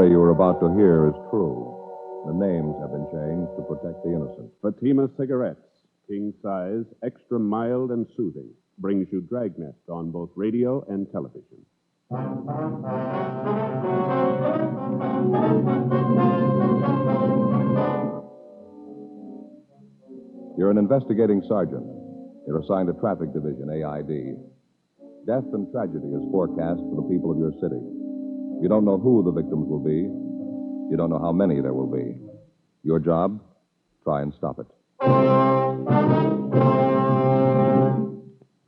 story you are about to hear is true. The names have been changed to protect the innocent. Fatima Cigarettes, king size, extra mild and soothing, brings you Dragnet on both radio and television. You're an investigating sergeant. You're assigned to Traffic Division, AID. Death and tragedy is forecast for the people of your city. You don't know who the victims will be. You don't know how many there will be. Your job? Try and stop it.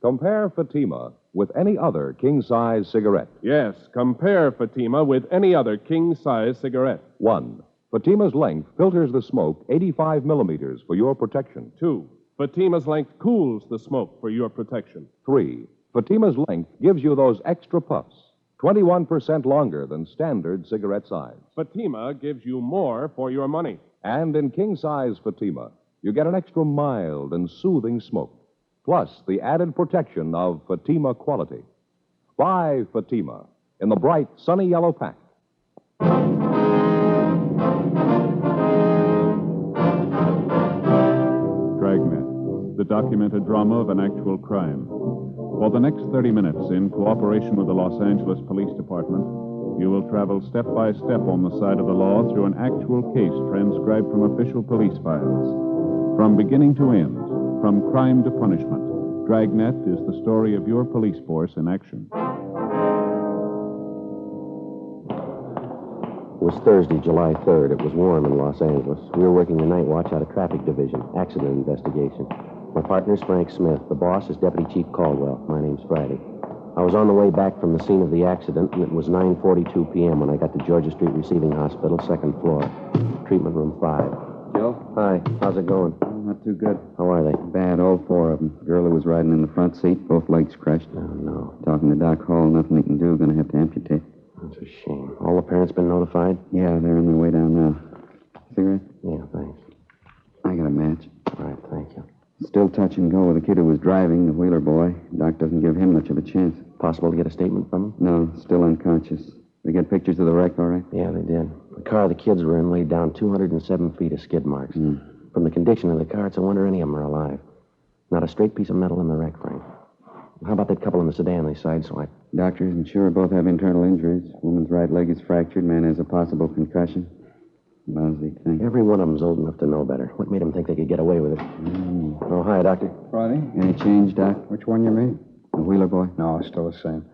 Compare Fatima with any other king-size cigarette. Yes, compare Fatima with any other king-size cigarette. 1. Fatima's length filters the smoke 85 millimeters for your protection. 2. Fatima's length cools the smoke for your protection. 3. Fatima's length gives you those extra puffs, 21% longer than standard cigarette size. Fatima gives you more for your money. And in king-size Fatima, you get an extra mild and soothing smoke, plus the added protection of Fatima quality. Buy Fatima in the bright, sunny yellow pack. Dragnet, the documented drama of an actual crime. For the next 30 minutes, in cooperation with the Los Angeles Police Department, you will travel step by step on the side of the law through an actual case transcribed from official police files. From beginning to end, from crime to punishment, Dragnet is the story of your police force in action. It was Thursday, July 3rd. It was warm in Los Angeles. We were working the night watch out of Traffic Division, accident investigation. My partner's Frank Smith. The boss is Deputy Chief Caldwell. My name's Friday. I was on the way back from the scene of the accident, and it was 9:42 p.m. when I got to Georgia Street Receiving Hospital, second floor. Treatment room 5. Joe? Hi. How's it going? Not too good. How are they? Bad, all four of them. Girl who was riding in the front seat, both legs crushed. Oh, no. Talking to Doc Hall, nothing he can do. Gonna have to amputate. That's a shame. All the parents been notified? Yeah, they're on their way down now. Cigarette? Yeah, thanks. I got a match. All right, thank you. Still touch and go with the kid who was driving, the Wheeler boy. Doc doesn't give him much of a chance. Possible to get a statement from him? No, still unconscious. They get pictures of the wreck, all right? Yeah, they did. The car the kids were in laid down 207 feet of skid marks. From the condition of the car, it's a wonder any of them are alive. Not a straight piece of metal in the wreck, Frank. How about that couple in the sedan they sideswiped? Doctor isn't sure. Both have internal injuries. Woman's right leg is fractured. Man has a possible concussion. Lousy thing. Every one of them's old enough to know better. What made them think they could get away with it? Oh, hi, Doctor. Friday? Any change, Doc? Which one you mean? The Wheeler boy? No, still the same.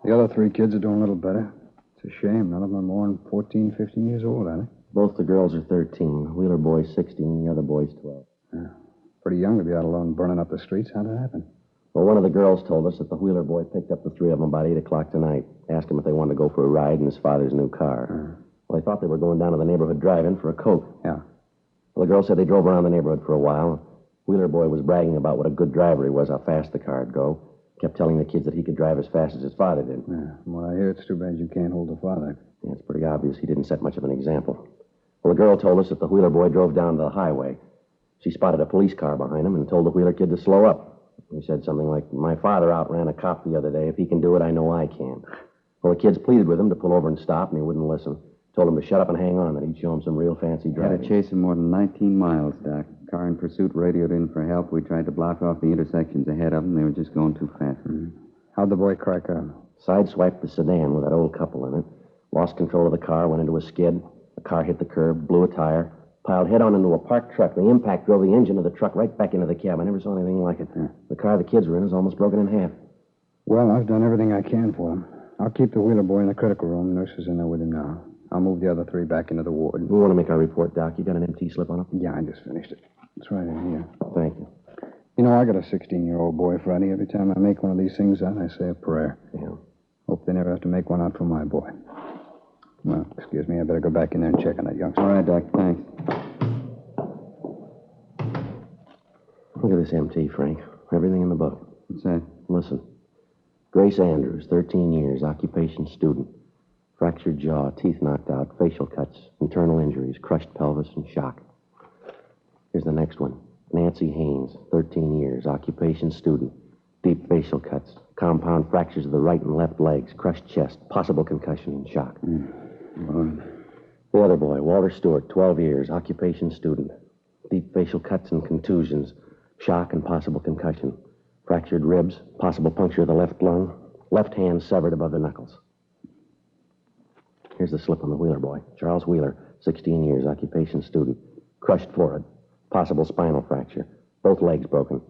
The other three kids are doing a little better. It's a shame. None of them are more than 14, 15 years old, are they? Both the girls are 13. The Wheeler boy's 16, the other boy's 12. Yeah. Pretty young to be out alone burning up the streets. How'd it happen? Well, one of the girls told us that the Wheeler boy picked up the three of them about 8 o'clock tonight, asked them if they wanted to go for a ride in his father's new car. Well, they thought they were going down to the neighborhood drive-in for a Coke. Yeah. Well, the girl said they drove around the neighborhood for a while. Wheeler boy was bragging about what a good driver he was, how fast the car'd go. Kept telling the kids that he could drive as fast as his father did. Yeah. From what I hear, it's too bad you can't hold the father. Yeah, it's pretty obvious he didn't set much of an example. Well, the girl told us that the Wheeler boy drove down to the highway. She spotted a police car behind him and told the Wheeler kid to slow up. He said something like, "My father outran a cop the other day. If he can do it, I know I can." Well, the kids pleaded with him to pull over and stop, and he wouldn't listen. Told him to shut up and hang on, that he'd show him some real fancy driving. Had to chase him more than 19 miles, Doc. Car in pursuit radioed in for help. We tried to block off the intersections ahead of them. They were just going too fast. How'd the boy crack up? Sideswiped the sedan with that old couple in it. Lost control of the car, went into a skid. The car hit the curb, blew a tire, piled head-on into a parked truck. The impact drove the engine of the truck right back into the cab. I never saw anything like it. The car the kids were in is almost broken in half. Well, I've done everything I can for him. I'll keep the Wheeler boy in the critical room. Nurses in there with him now. I'll move the other three back into the ward. We want to make our report, Doc. You got an MT slip on him? Yeah, I just finished it. It's right in here. Thank you. You know, I got a 16-year-old boy, Friday. Every time I make one of these things out, I say a prayer. Yeah. Hope they never have to make one out for my boy. Well, excuse me. I better go back in there and check on that youngster. All right, Doc. Thanks. Look at this MT, Frank. Everything in the book. What's that? Listen. Grace Andrews, 13 years, occupation student. Fractured jaw, teeth knocked out, facial cuts, internal injuries, crushed pelvis, and shock. Here's the next one. Nancy Haynes, 13 years, occupation student. Deep facial cuts, compound fractures of the right and left legs, crushed chest, possible concussion and shock. The other boy, Walter Stewart, 12 years, occupation student. Deep facial cuts and contusions, shock and possible concussion. Fractured ribs, possible puncture of the left lung, left hand severed above the knuckles. Here's the slip on the Wheeler boy. Charles Wheeler, 16 years, occupation student. Crushed forehead, possible spinal fracture, both legs broken.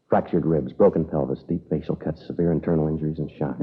Fractured ribs, broken pelvis, deep facial cuts, severe internal injuries, and shock.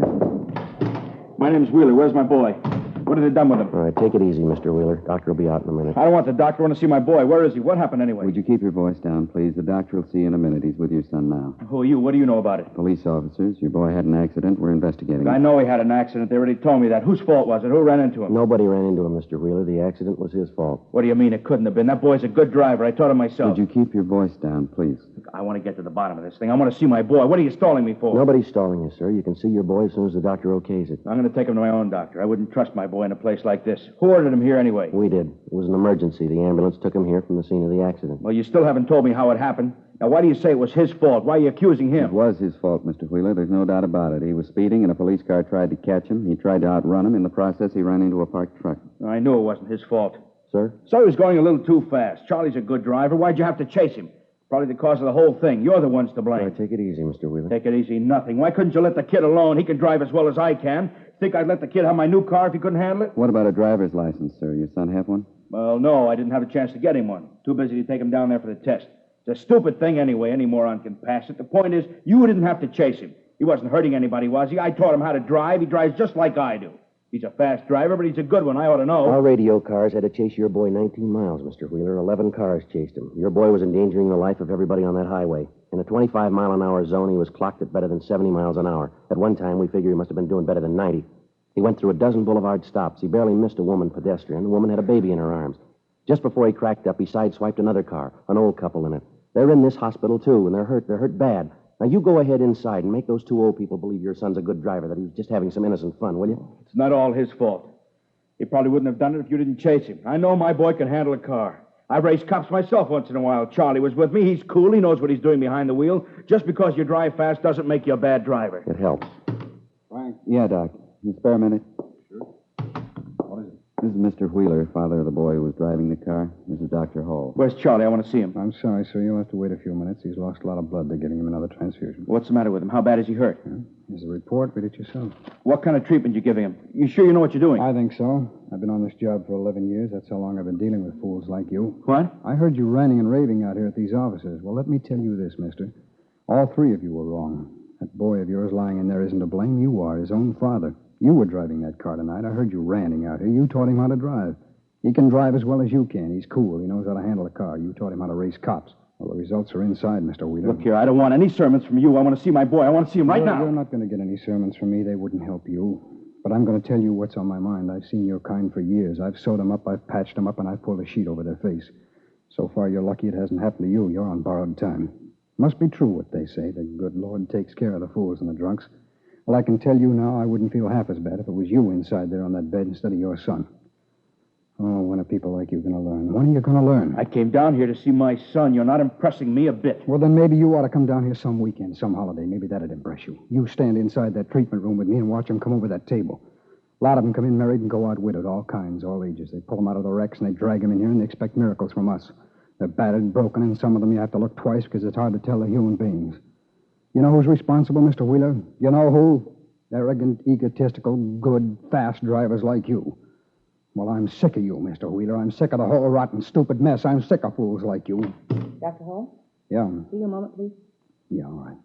My name's Wheeler. Where's my boy? What have they done with him? All right, take it easy, Mr. Wheeler. Doctor will be out in a minute. I don't want the doctor. I want to see my boy. Where is he? What happened anyway? Would you keep your voice down, please? The doctor will see you in a minute. He's with your son now. Who are you? What do you know about it? Police officers. Your boy had an accident. We're investigating I it. know he had an accident. They already told me that. Whose fault was it? Who ran into him? Nobody ran into him, Mr. Wheeler. The accident was his fault. What do you mean it couldn't have been? That boy's a good driver. I taught him myself. Would you keep your voice down, please? I want to get to the bottom of this thing. I want to see my boy. What are you stalling me for? Nobody's stalling you, sir. You can see your boy as soon as the doctor okays it. I'm going to take him to my own doctor. I wouldn't trust my boy in a place like this. Who ordered him here anyway? We did. It was an emergency. The ambulance took him here from the scene of the accident. Well, you still haven't told me how it happened. Now, why do you say it was his fault? Why are you accusing him? It was his fault, Mr. Wheeler. There's no doubt about it. He was speeding, and a police car tried to catch him. He tried to outrun him. In the process, he ran into a parked truck. I knew it wasn't his fault. Sir? So he was going a little too fast. Charlie's a good driver. Why'd you have to chase him? Probably the cause of the whole thing. You're the ones to All blame. right, take it easy, Mr. Wheeler. Take it easy, nothing. Why couldn't you let the kid alone? He can drive as well as I can. Think I'd let the kid have my new car if he couldn't handle it? What about a driver's license, sir? Your son have one? Well, no, I didn't have a chance to get him one. Too busy to take him down there for the test. It's a stupid thing anyway. Any moron can pass it. The point is, you didn't have to chase him. He wasn't hurting anybody, was he? I taught him how to drive. He drives just like I do. He's a fast driver, but he's a good one. I ought to know. Our radio cars had to chase your boy 19 miles, Mr. Wheeler. 11 cars chased him. Your boy was endangering the life of everybody on that highway. In a 25-mile-an-hour zone, he was clocked at better than 70 miles an hour. At one time, we figure he must have been doing better than 90. He went through a dozen boulevard stops. He barely missed a woman pedestrian. The woman had a baby in her arms. Just before he cracked up, he sideswiped another car, an old couple in it. They're in this hospital, too, and they're hurt. They're hurt bad. Now, you go ahead inside and make those two old people believe your son's a good driver, that he was just having some innocent fun, will you? It's not all his fault. He probably wouldn't have done it if you didn't chase him. I know my boy can handle a car. I've raced cops myself once in a while. Charlie was with me. He's cool. He knows what he's doing behind the wheel. Just because you drive fast doesn't make you a bad driver. It helps. Frank? Yeah, Doc. Can you spare a minute? Sure. What is it? This is Mr. Wheeler, father of the boy who was driving the car. This is Dr. Hall. Where's Charlie? I want to see him. I'm sorry, sir. You'll have to wait a few minutes. He's lost a lot of blood. They're giving him another transfusion. What's the matter with him? How bad is he hurt? Here's the report. Read it yourself. What kind of treatment you giving him? You sure you know what you're doing? I think so. I've been on this job for 11 years. That's how long I've been dealing with fools like you. What? I heard you ranting and raving out here at these offices. Well, let me tell you this, mister. All three of you were wrong. That boy of yours lying in there isn't to blame. You are, his own father. You were driving that car tonight. I heard you ranting out here. You taught him how to drive. He can drive as well as you can. He's cool. He knows how to handle a car. You taught him how to race cops. Well, the results are inside, Mr. Wheeler. Look here, I don't want any sermons from you. I want to see my boy. I want to see him right now. You're not going to get any sermons from me. They wouldn't help you. But I'm going to tell you what's on my mind. I've seen your kind for years. I've sewed them up, I've patched them up, and I've pulled a sheet over their face. So far, you're lucky it hasn't happened to you. You're on borrowed time. Must be true what they say. The good Lord takes care of the fools and the drunks. Well, I can tell you now I wouldn't feel half as bad if it was you inside there on that bed instead of your son. Oh, when are people like you going to learn? When are you going to learn? I came down here to see my son. You're not impressing me a bit. Well, then maybe you ought to come down here some weekend, some holiday. Maybe that'd impress you. You stand inside that treatment room with me and watch them come over that table. A lot of them come in married and go out widowed, all kinds, all ages. They pull them out of the wrecks and they drag them in here and they expect miracles from us. They're battered and broken, and some of them you have to look twice because it's hard to tell they're human beings. You know who's responsible, Mr. Wheeler? You know who? Arrogant, egotistical, good, fast drivers like you. Well, I'm sick of you, Mr. Wheeler. I'm sick of the whole rotten, stupid mess. I'm sick of fools like you. Dr. Hall? Yeah. See you a moment, please. Yeah, all right.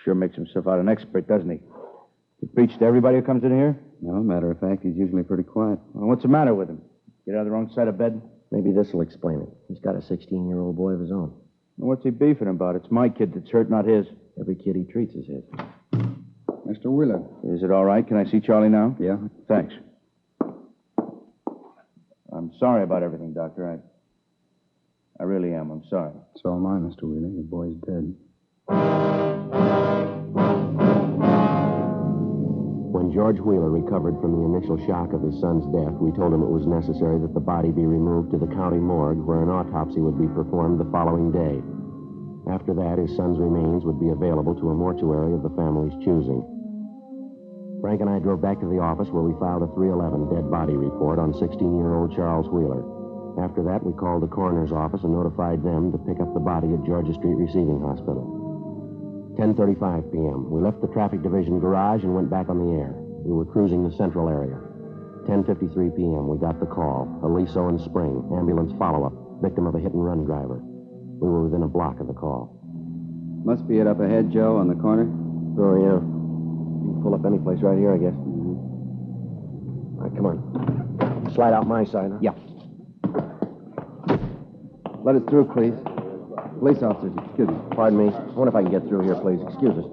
Sure makes himself out an expert, doesn't he? He preaches to everybody who comes in here? No, matter of fact, he's usually pretty quiet. Well, what's the matter with him? Get on the wrong side of bed? Maybe this will explain it. He's got a 16-year-old boy of his own. Well, what's he beefing about? It's my kid that's hurt, not his. Every kid he treats is his. Mr. Wheeler. Is it all right? Can I see Charlie now? Yeah? Thanks. I'm sorry about everything, Doctor. I really am. I'm sorry. So am I, Mr. Wheeler. Your boy's dead. When George Wheeler recovered from the initial shock of his son's death, we told him it was necessary that the body be removed to the county morgue where an autopsy would be performed the following day. After that, his son's remains would be available to a mortuary of the family's choosing. Frank and I drove back to the office where we filed a 311 dead body report on 16-year-old Charles Wheeler. After that, we called the coroner's office and notified them to pick up the body at Georgia Street Receiving Hospital. 10:35 p.m. We left the traffic division garage and went back on the air. We were cruising the central area. 10:53 p.m. We got the call. Aliso and Spring, ambulance follow-up, victim of a hit-and-run driver. We were within a block of the call. Must be it up ahead, Joe, on the corner. Oh, yeah. You can pull up any place right here, I guess. All right, come on. Slide out my side, huh? Yeah. Let us through, please. Police officers, excuse me. Pardon me. I wonder if I can get through here, please. Excuse us.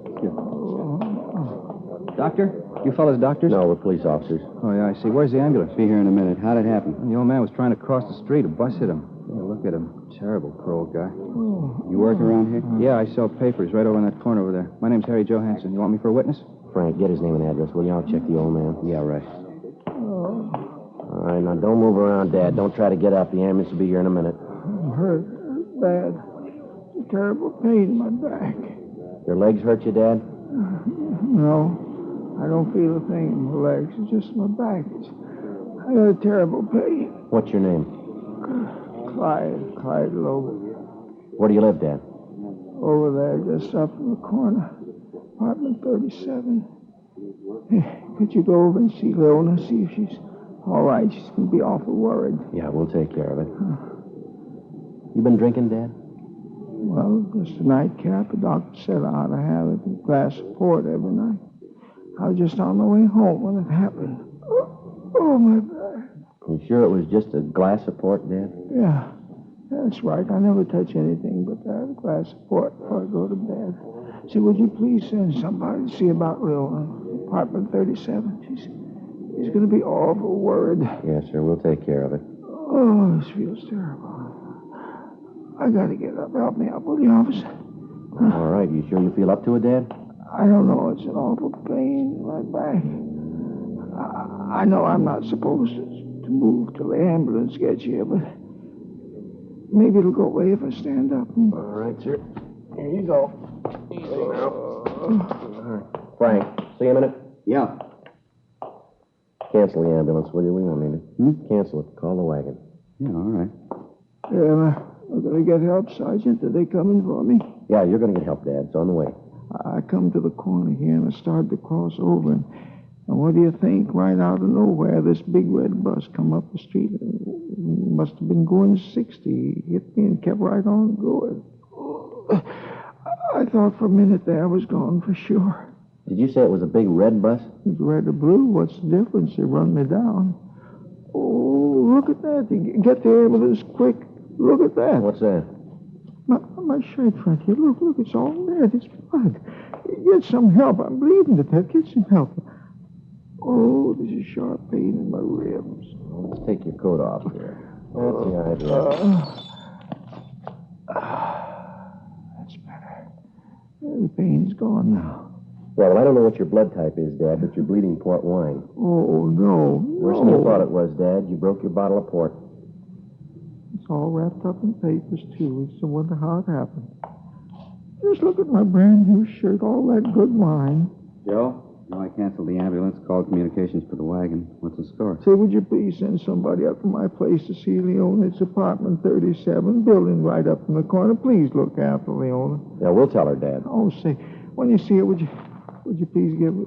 Doctor? You fellas doctors? No, we're police officers. Oh, yeah, I see. Where's the ambulance? Be here in a minute. How'd it happen? The old man was trying to cross the street. A bus hit him. Yeah, look at him. Terrible, cruel guy. You work around here? Yeah, I sell papers right over in that corner over there. My name's Harry Johansson. You want me for a witness? Frank, get his name and address, will you? I'll check the old man. Yeah, right. All right, now don't move around, Dad. Don't try to get up. The ambulance will be here in a minute. I'm hurt. Bad. It's a terrible pain in my back. Your legs hurt you, Dad? No, I don't feel a thing in my legs. It's just my back. I got a terrible pain. What's your name? Clyde Logan. Where do you live, Dad? Over there, just up in the corner. Apartment 37. Hey, could you go over and see Leona, see if she's all right? She's going to be awful worried. Yeah, we'll take care of it. You been drinking, Dad? Well, just a nightcap. The doctor said I ought to have a glass of port every night. I was just on the way home when it happened. Oh, my back. You sure it was just a glass of port, Dad? Yeah, that's right. I never touch anything but that glass of port before I go to bed. See, would you please send somebody to see about Leona, apartment 37? She's going to be awful worried. Yes, sir. We'll take care of it. Oh, this feels terrible. I got to get up. Help me up, will you, officer? All right. You sure you feel up to it, Dad? I don't know. It's an awful pain in my back. I know I'm not supposed to move till the ambulance gets here, but maybe it'll go away if I stand up. All right, sir. Here you go. Easy now. All right. Frank, see you in a minute? Yeah. Cancel the ambulance, will you? We won't need it. Cancel it. Call the wagon. Yeah, all right. I'm going to get help, Sergeant. Are they coming for me? Yeah, you're going to get help, Dad. It's on the way. I come to the corner here and I started to cross over. And what do you think? Right out of nowhere, this big red bus come up the street. Must have been going 60. Hit me and kept right on going. I thought for a minute there I was gone for sure. Did you say it was a big red bus? It's red or blue. What's the difference? They run me down. Oh, look at that. Get the ambulance quick. Look at that. What's that? My shirt front here. Look, it's all red. It's blood. Get some help. I'm bleeding to death. Get some help. Oh, there's a sharp pain in my ribs. Well, let's take your coat off here. That's the idea. That's better. The pain's gone now. Well, I don't know what your blood type is, Dad, but you're bleeding port wine. Oh, no. Worse than you thought it was, Dad. You broke your bottle of port. It's all wrapped up in papers, too. It's a wonder how it happened. Just look at my brand new shirt, all that good wine. Joe? No, I canceled the ambulance, called communications for the wagon. What's the score? Say, would you please send somebody up to my place to see Leona? It's apartment 37, building right up in the corner. Please look after Leona. Yeah, we'll tell her, Dad. Oh, say, when you see her, would you please give her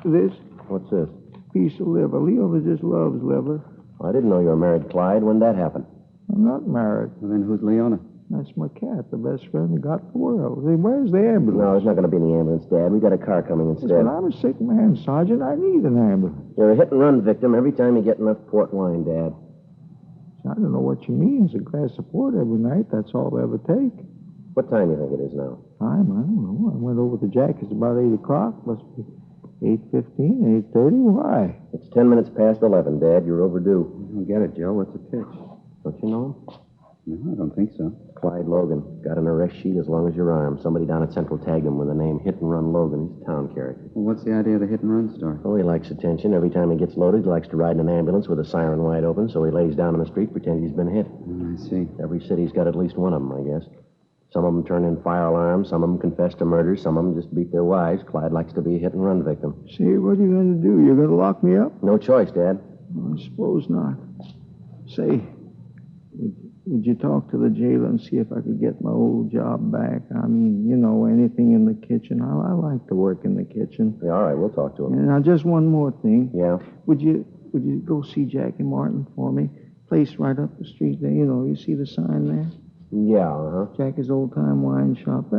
this? What's this? Piece of liver. Leona just loves liver. I didn't know you were married, Clyde. When did that happen? I'm not married. Well, then who's Leona? That's my cat, the best friend I got in the world. Say, where's the ambulance? No, there's not going to be any ambulance, Dad. We got a car coming Yes, instead. but I'm a sick man, Sergeant. I need an ambulance. You're a hit-and-run victim every time you get enough port wine, Dad. I don't know what you mean. It's a glass of port every night. That's all I ever take. What time do you think it is now? Time? I don't know. I went over to Jack. It's about 8 o'clock. Must be 8:15, 8:30. Why? It's 10 minutes past 11, Dad. You're overdue. I don't get it, Joe. What's the pitch? Don't you know him? No, I don't think so. Clyde Logan. Got an arrest sheet as long as your arm. Somebody down at Central tagged him with the name Hit and Run Logan. He's a town character. Well, what's the idea of the hit-and-run story? Oh, he likes attention. Every time he gets loaded, he likes to ride in an ambulance with a siren wide open, so he lays down in the street, pretends he's been hit. I see. Every city's got at least one of them, I guess. Some of them turn in fire alarms, some of them confess to murder, some of them just beat their wives. Clyde likes to be a hit-and-run victim. Say, what are you going to do? You're going to lock me up? No choice, Dad. I suppose not. Say, would you talk to the jailer and see if I could get my old job back? I mean, anything in the kitchen. I like to work in the kitchen. Yeah, all right, we'll talk to him. And now, just one more thing. Yeah? Would you go see Jackie Martin for me? Place right up the street there. You see the sign there? Yeah, uh-huh. Jackie's old-time wine shop.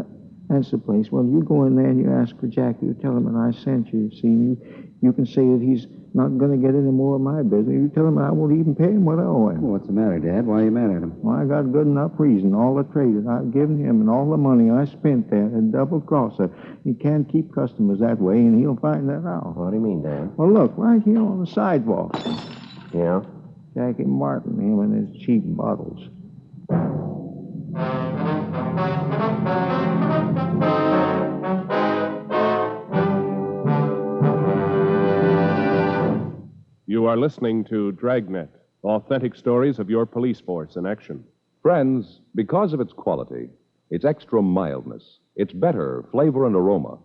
That's the place. Well, you go in there and you ask for Jackie. You tell him that I sent you. See, you can say that he's not going to get any more of my business. You tell him I won't even pay him what I owe him. Well, what's the matter, Dad? Why are you mad at him? Well, I got good enough reason. All the trade that I've given him and all the money I spent there and double-cross her. He can't keep customers that way, and he'll find that out. What do you mean, Dad? Well, look, right here on the sidewalk. Yeah? Jackie Martin, him and his cheap bottles. You are listening to Dragnet, authentic stories of your police force in action. Friends, because of its quality, its extra mildness, its better flavor and aroma,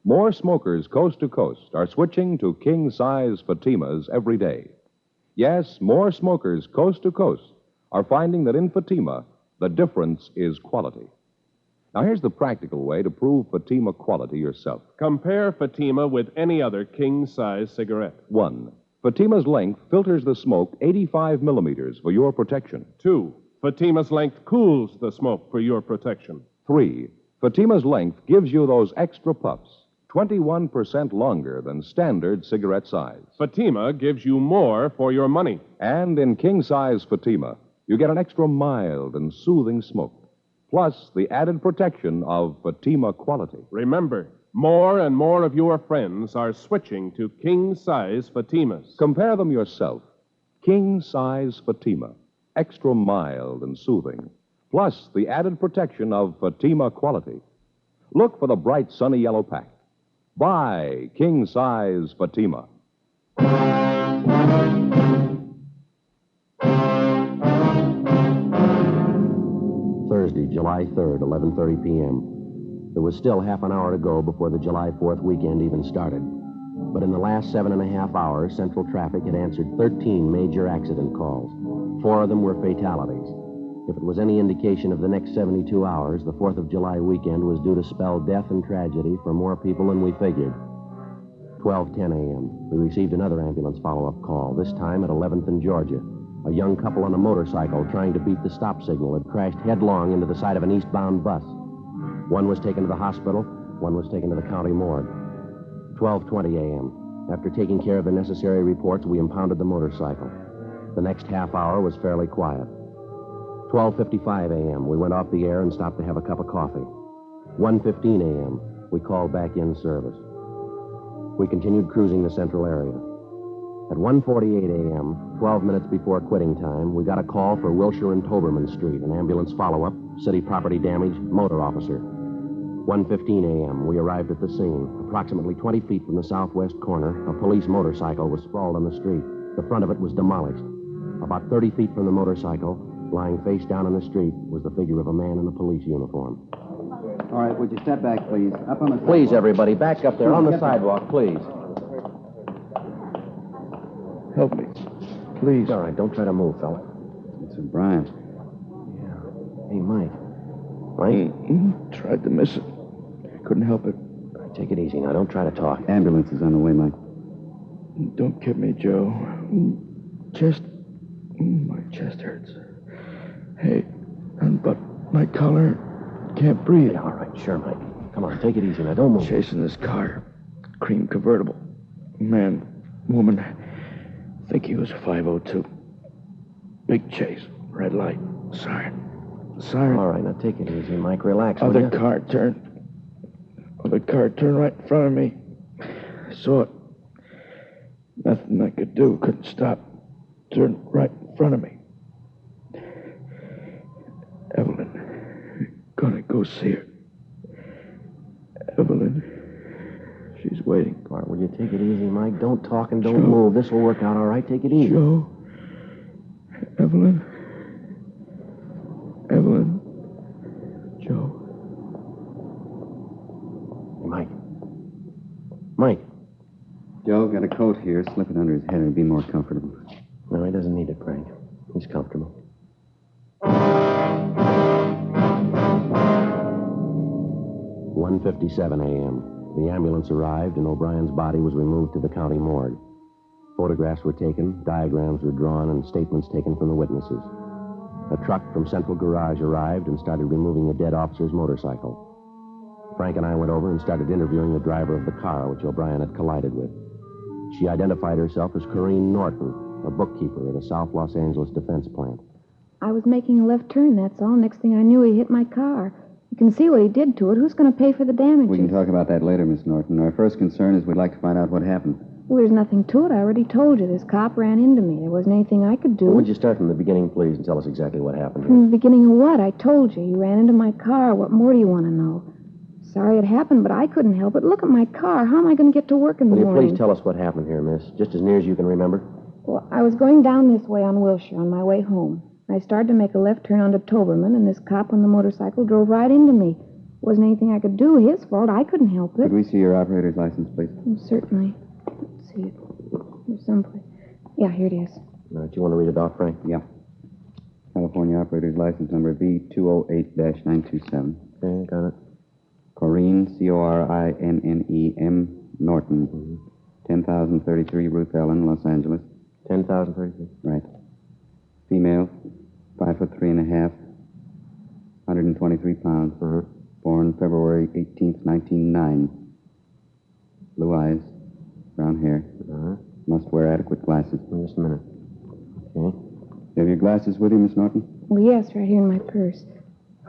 more smokers coast to coast are switching to king-size Fatimas every day. Yes, more smokers coast to coast are finding that in Fatima, the difference is quality. Now, here's the practical way to prove Fatima quality yourself. Compare Fatima with any other king-size cigarette. 1. Fatima's length filters the smoke 85 millimeters for your protection. 2. Fatima's length cools the smoke for your protection. 3. Fatima's length gives you those extra puffs, 21% longer than standard cigarette size. Fatima gives you more for your money. And in king-size Fatima, you get an extra mild and soothing smoke, plus the added protection of Fatima quality. Remember, more and more of your friends are switching to king-size Fatimas. Compare them yourself. King-size Fatima, extra mild and soothing, plus the added protection of Fatima quality. Look for the bright sunny yellow pack. Buy king-size Fatima. Thursday, July 3rd, 11:30 p.m. There was still half an hour to go before the July 4th weekend even started. But in the last 7.5 hours, Central Traffic had answered 13 major accident calls. 4 of them were fatalities. If it was any indication of the next 72 hours, the 4th of July weekend was due to spell death and tragedy for more people than we figured. 12:10 a.m., we received another ambulance follow-up call, this time at 11th and Georgia. A young couple on a motorcycle trying to beat the stop signal had crashed headlong into the side of an eastbound bus. One was taken to the hospital, one was taken to the county morgue. 12:20 a.m. After taking care of the necessary reports, we impounded the motorcycle. The next half hour was fairly quiet. 12:55 a.m., we went off the air and stopped to have a cup of coffee. 1:15 a.m., we called back in service. We continued cruising the central area. At 1:48 a.m., 12 minutes before quitting time, we got a call for Wilshire and Toberman Street, an ambulance follow-up, city property damage, motor officer. 1:15 a.m., we arrived at the scene. Approximately 20 feet from the southwest corner, a police motorcycle was sprawled on the street. The front of it was demolished. About 30 feet from the motorcycle, lying face down in the street, was the figure of a man in a police uniform. All right, would you step back, please? Up on the... Please, everybody, back up there on the sidewalk, please. Help me. Please. All right, don't try to move, fella. It's Brian. Yeah. Hey, Mike. Mike? Tried to miss it. Couldn't help it. All right, take it easy now. Don't try to talk. Ambulance is on the way, Mike. Don't kid me, Joe. My chest hurts. Hey, but my collar can't breathe. Yeah, all right, sure, Mike. Come on, take it easy now. Don't move. Chasing this car. Cream convertible. Man, woman. I think he was a 502. Big chase. Red light. Siren. All right, now take it easy, Mike. Relax, will Other you? car turned right in front of me. I saw it. Nothing I could do. Couldn't stop. Turned right in front of me. Evelyn. Gonna go see her. Evelyn. She's waiting. All right, will you take it easy, Mike? Don't talk and don't move. This will work out all right. Take it easy. Joe. Evelyn. Joe. Mike. Joe, got a coat here. Slip it under his head. It'll be more comfortable. No, he doesn't need it, Frank. He's comfortable. 1:57 a.m. The ambulance arrived, and O'Brien's body was removed to the county morgue. Photographs were taken, diagrams were drawn, and statements taken from the witnesses. A truck from Central Garage arrived and started removing the dead officer's motorcycle. Frank and I went over and started interviewing the driver of the car which O'Brien had collided with. She identified herself as Corrine Norton, a bookkeeper at a South Los Angeles defense plant. I was making a left turn, that's all. Next thing I knew, he hit my car. You can see what he did to it. Who's going to pay for the damages? We can talk about that later, Miss Norton. Our first concern is we'd like to find out what happened. Well, there's nothing to it. I already told you. This cop ran into me. There wasn't anything I could do. Well, would you start from the beginning, please, and tell us exactly what happened here? From the beginning of what? I told you. He ran into my car. What more do you want to know? Sorry it happened, but I couldn't help it. Look at my car. How am I going to get to work in the Will you morning? please tell us what happened here, miss, just as near as you can remember? Well, I was going down this way on Wilshire on my way home. I started to make a left turn onto Toberman, and this cop on the motorcycle drove right into me. Wasn't anything I could do. His fault. I couldn't help it. Could we see your operator's license, please? Certainly. Let's see it. There's someplace. Yeah, here it is. Do you want to read it off, Frank? Yeah. California operator's license number V208-927. Okay, got it. Corrine, C-O-R-I-N-N-E-M, Norton. 10,033 Ruth Ellen, Los Angeles. 10,033? Right. Female, 5'3.5", 123 pounds. Born February 18th, 1909. Blue eyes, brown hair. Must wear adequate glasses. Just a minute. Okay. You have your glasses with you, Miss Norton? Well, yes, right here in my purse.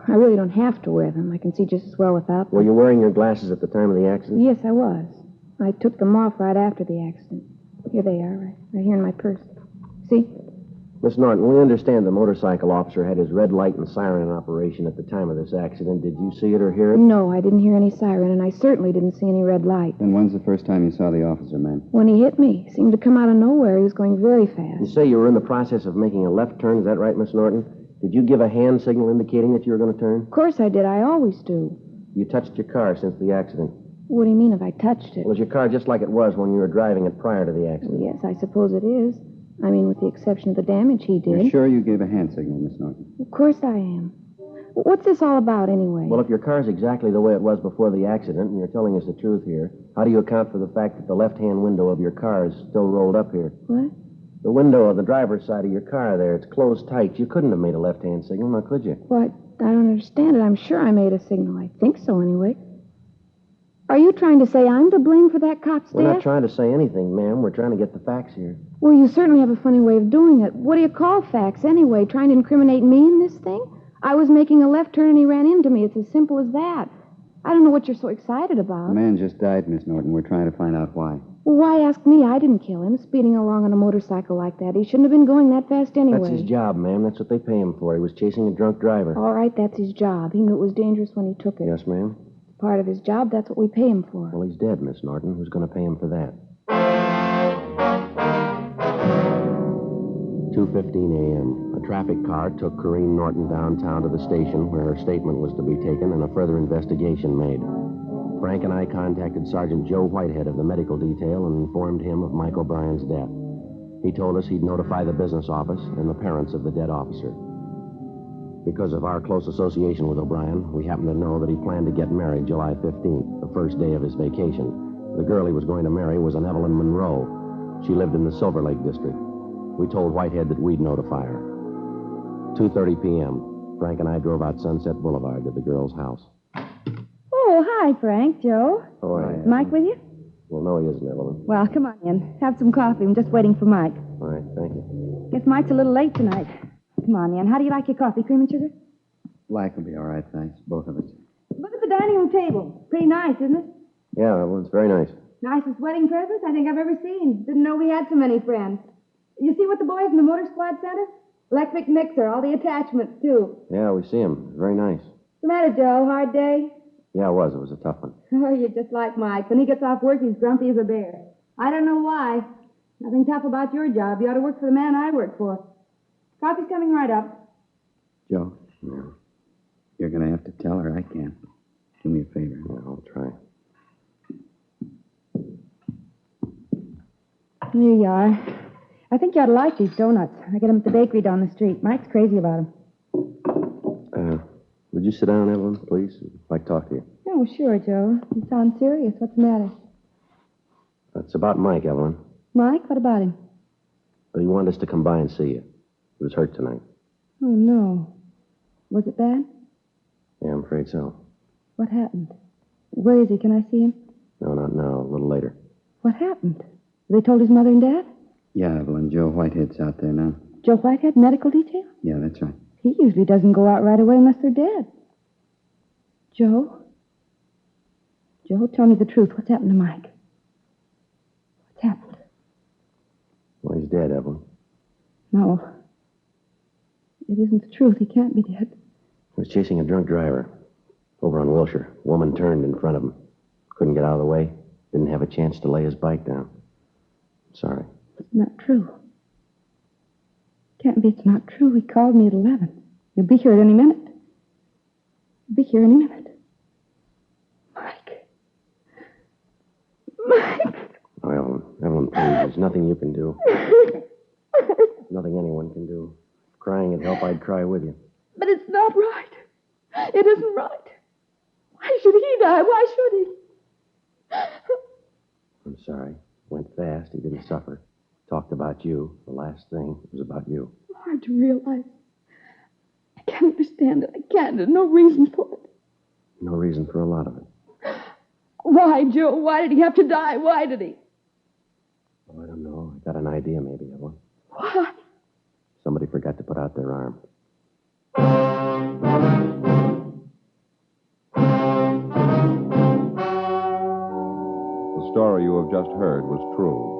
I really don't have to wear them. I can see just as well without them. Were you wearing your glasses at the time of the accident? Yes, I was. I took them off right after the accident. Here they are, right here in my purse. See? Miss Norton, we understand the motorcycle officer had his red light and siren in operation at the time of this accident. Did you see it or hear it? No, I didn't hear any siren, and I certainly didn't see any red light. Then when's the first time you saw the officer, ma'am? When he hit me. He seemed to come out of nowhere. He was going very fast. You say you were in the process of making a left turn. Is that right, Miss Norton? Did you give a hand signal indicating that you were going to turn? Of course I did. I always do. You touched your car since the accident. What do you mean if I touched it? Was your car just like it was when you were driving it prior to the accident? Yes, I suppose it is. I mean, with the exception of the damage he did. You're sure you gave a hand signal, Miss Norton? Of course I am. What's this all about, anyway? Well, if your car's exactly the way it was before the accident, and you're telling us the truth here, how do you account for the fact that the left-hand window of your car is still rolled up here? What? The window of the driver's side of your car there, it's closed tight. You couldn't have made a left-hand signal, now could you? What? I don't understand it. I'm sure I made a signal. I think so, anyway. Are you trying to say I'm to blame for that cop's We're death? not trying to say anything, ma'am. We're trying to get the facts here. Well, you certainly have a funny way of doing it. What do you call facts, anyway? Trying to incriminate me in this thing? I was making a left turn and he ran into me. It's as simple as that. I don't know what you're so excited about. The man just died, Miss Norton. We're trying to find out why. Well, why ask me? I didn't kill him. Speeding along on a motorcycle like that. He shouldn't have been going that fast anyway. That's his job, ma'am. That's what they pay him for. He was chasing a drunk driver. All right, that's his job. He knew it was dangerous when he took it. Yes, ma'am. Part of his job, that's what we pay him for. Well, he's dead, Miss Norton. Who's going to pay him for that? 2:15 a.m. A traffic car took Corrine Norton downtown to the station where her statement was to be taken and a further investigation made. Frank and I contacted Sergeant Joe Whitehead of the medical detail and informed him of Mike O'Brien's death. He told us he'd notify the business office and the parents of the dead officer. Because of our close association with O'Brien, we happened to know that he planned to get married July 15th, the first day of his vacation. The girl he was going to marry was an Evelyn Monroe. She lived in the Silver Lake district. We told Whitehead that we'd notify her. 2:30 p.m. Frank and I drove out Sunset Boulevard to the girl's house. Oh, hi, Frank. Joe. Oh, Is Mike with you? Well, no, he isn't, Evelyn. Well, come on in. Have some coffee. I'm just waiting for Mike. All right, thank you. Guess Mike's a little late tonight. Come on in. How do you like your coffee? Cream and sugar? Black will be all right, thanks. Both of us. Look at the dining room table. Pretty nice, isn't it? Yeah, well, it's very nice. Nicest wedding presents I think I've ever seen. Didn't know we had so many friends. You see what the boys in the motor squad sent us? Electric mixer, all the attachments, too. Yeah, we see him. Very nice. What's the matter, Joe? Hard day? Yeah, it was. It was a tough one. Oh, you're just like Mike. When he gets off work, he's grumpy as a bear. I don't know why. Nothing tough about your job. You ought to work for the man I work for. Coffee's coming right up. Joe, you're going to have to tell her I can't. Do me a favor. Yeah, I'll try. Here you are. I think you ought to like these donuts. I get them at the bakery down the street. Mike's crazy about them. Would you sit down, Evelyn, please? I'd like to talk to you. Oh, sure, Joe. You sound serious. What's the matter? It's about Mike, Evelyn. Mike, what about him? He wanted us to come by and see you. He was hurt tonight. Oh, no. Was it bad? Yeah, I'm afraid so. What happened? Where is he? Can I see him? No, not now. A little later. What happened? They told his mother and dad? Yeah, Evelyn. Joe Whitehead's out there now. Joe Whitehead, medical detail? Yeah, that's right. He usually doesn't go out right away unless they're dead. Joe? Joe, tell me the truth. What's happened to Mike? What's happened? Well, he's dead, Evelyn. No. It isn't the truth. He can't be dead. He was chasing a drunk driver over on Wilshire. Woman turned in front of him. Couldn't get out of the way. Didn't have a chance to lay his bike down. Sorry. It's not true. Can't be it's not true. He called me at 11. He'll be here at any minute. He'll be here any minute. Mike. Mike. Oh, Evelyn, please. There's nothing you can do. Nothing anyone can do. If crying would help, I'd cry with you. But it's not right. It isn't right. Why should he die? Why should he? I'm sorry. Went fast. He didn't suffer. Talked about you. The last thing was about you. Hard to realize. I can't understand it. I can't. There's no reason for it. No reason for a lot of it. Why, Joe? Why did he have to die? Why did he? Oh, I don't know. I got an idea, maybe, Evelyn. Why? Somebody forgot to put out their arm. The story you have just heard was true.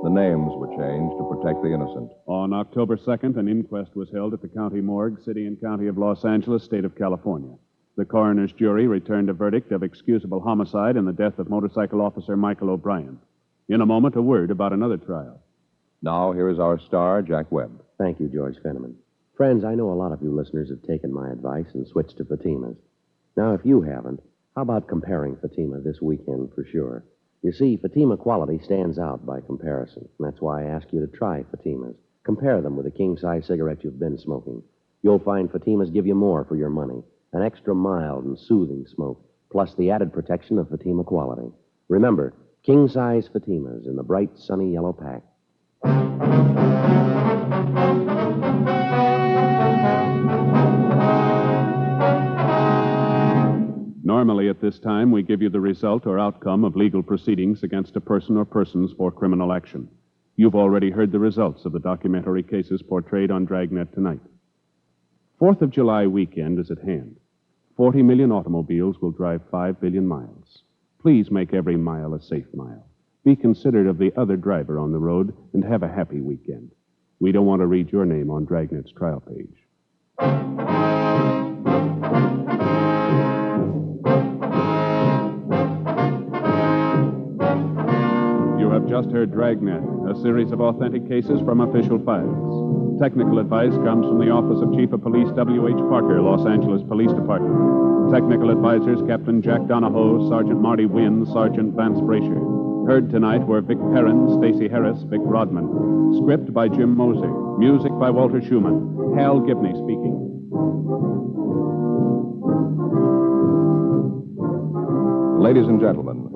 The names were changed to protect the innocent. On October 2nd, an inquest was held at the county morgue, city and county of Los Angeles, state of California. The coroner's jury returned a verdict of excusable homicide in the death of motorcycle officer Michael O'Brien. In a moment, a word about another trial. Now, here is our star, Jack Webb. Thank you, George Fenneman. Friends, I know a lot of you listeners have taken my advice and switched to Fatima's. Now, if you haven't, how about comparing Fatima this weekend for sure? You see, Fatima quality stands out by comparison, and that's why I ask you to try Fatima's. Compare them with the king-size cigarette you've been smoking. You'll find Fatima's give you more for your money, an extra mild and soothing smoke, plus the added protection of Fatima quality. Remember, king-size Fatima's in the bright, sunny yellow pack. Normally, at this time, we give you the result or outcome of legal proceedings against a person or persons for criminal action. You've already heard the results of the documentary cases portrayed on Dragnet tonight. 4th of July weekend is at hand. 40 million automobiles will drive 5 billion miles. Please make every mile a safe mile. Be considerate of the other driver on the road and have a happy weekend. We don't want to read your name on Dragnet's trial page. You have just heard Dragnet, a series of authentic cases from official files. Technical advice comes from the Office of Chief of Police W.H. Parker, Los Angeles Police Department. Technical advisors Captain Jack Donahoe, Sergeant Marty Wynn, Sergeant Vance Brasher. Heard tonight were Vic Perrin, Stacey Harris, Vic Rodman. Script by Jim Moser. Music by Walter Schumann. Hal Gibney speaking. Ladies and gentlemen,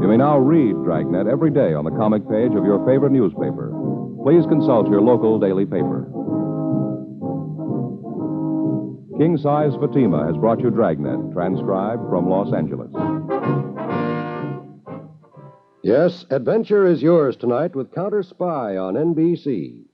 you may now read Dragnet every day on the comic page of your favorite newspaper. Please consult your local daily paper. King Size Fatima has brought you Dragnet, transcribed from Los Angeles. Yes, adventure is yours tonight with Counter Spy on NBC.